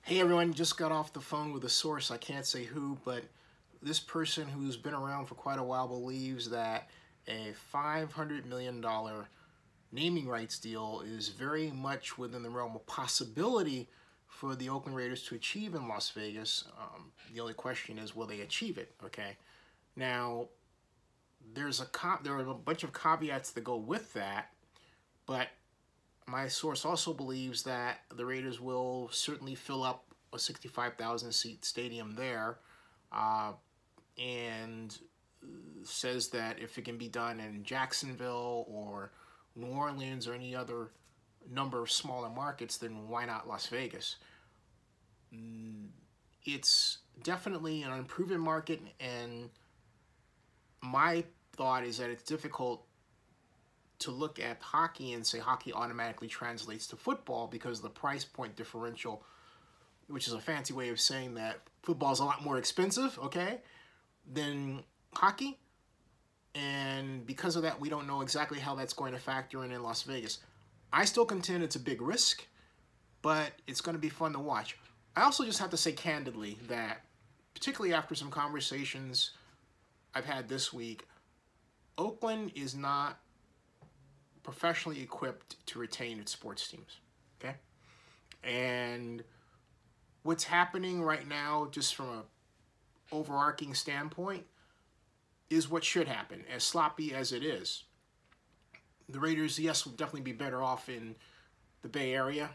Hey everyone, just got off the phone with a source. I can't say who, but this person who's been around for quite a while believes that a $500 million naming rights deal is very much within the realm of possibility for the Oakland Raiders to achieve in Las Vegas. The only question is, will they achieve it? Okay. Now, there are a bunch of caveats that go with that, but my source also believes that the Raiders will certainly fill up a 65,000 seat stadium there, and says that if it can be done in Jacksonville or New Orleans or any other number of smaller markets, then why not Las Vegas? It's definitely an unproven market, and my thought is that it's difficult to look at hockey and say hockey automatically translates to football because of the price point differential, which is a fancy way of saying that football is a lot more expensive, okay, than hockey. And because of that, we don't know exactly how that's going to factor in Las Vegas. I still contend it's a big risk, but it's going to be fun to watch. I also just have to say candidly that, particularly after some conversations I've had this week, Oakland is not professionally equipped to retain its sports teams, okay? And what's happening right now, just from an overarching standpoint, is what should happen, as sloppy as it is. The Raiders, yes, will definitely be better off in the Bay Area,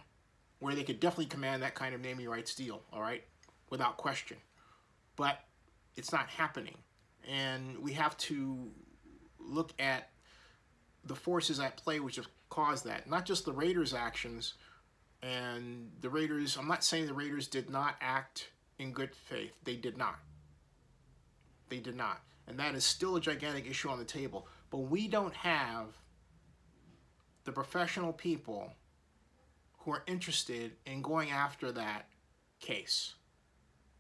where they could definitely command that kind of naming rights deal, all right, without question. But it's not happening. And we have to look at the forces at play which have caused that. Not just the Raiders' actions, and the Raiders, I'm not saying the Raiders did not act in good faith. They did not. They did not. And that is still a gigantic issue on the table. But we don't have the professional people who are interested in going after that case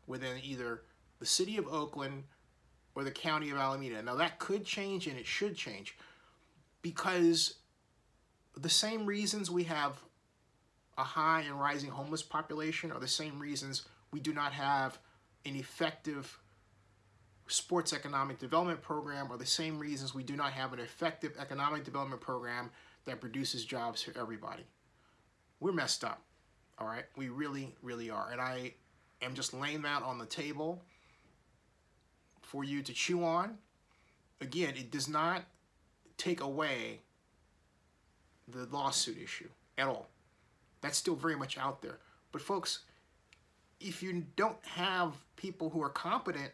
within either the city of Oakland or the county of Alameda. Now that could change, and it should change, because the same reasons we have a high and rising homeless population are the same reasons we do not have an effective sports economic development program, are the same reasons we do not have an effective economic development program that produces jobs for everybody. We're messed up, all right? We really, really are. And I am just laying that on the table for you to chew on. Again, it does not take away the lawsuit issue at all. That's still very much out there. But folks, if you don't have people who are competent,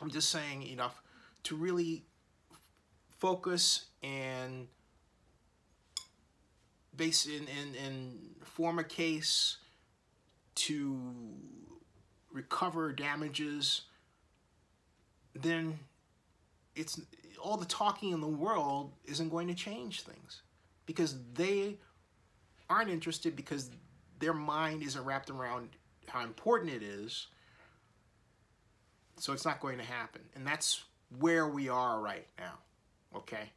I'm just saying, enough to really focus and base and form a case to recover damages, then it's all the talking in the world isn't going to change things, because they aren't interested, because their mind isn't wrapped around how important it is. So it's not going to happen. And that's where we are right now, okay?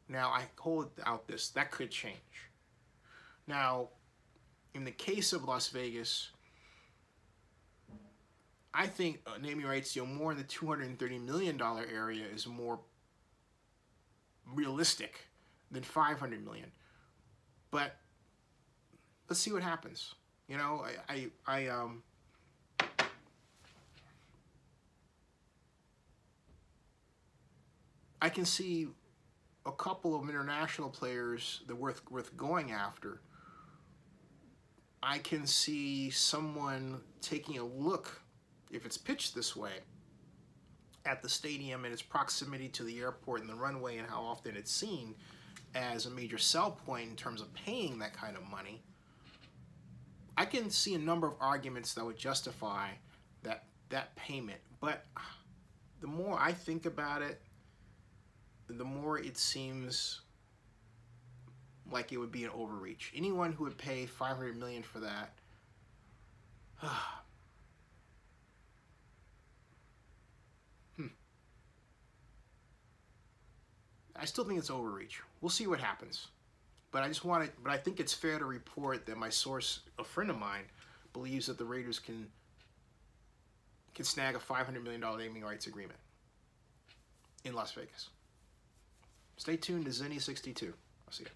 Now, I hold out this. That could change. Now, in the case of Las Vegas, I think a naming rights deal more in the $230 million area is more realistic than $500 million. But let's see what happens. You know, I can see a couple of international players that are worth going after. I can see someone taking a look, if it's pitched this way, at the stadium and its proximity to the airport and the runway and how often it's seen as a major sell point in terms of paying that kind of money. I can see a number of arguments that would justify that payment. But the more I think about it, the more it seems like it would be an overreach. Anyone who would pay $500 million for that, I still think it's overreach. We'll see what happens. But I think it's fair to report that my source, a friend of mine, believes that the Raiders can snag a $500 million naming rights agreement in Las Vegas. Stay tuned to Zenny62. I'll see you.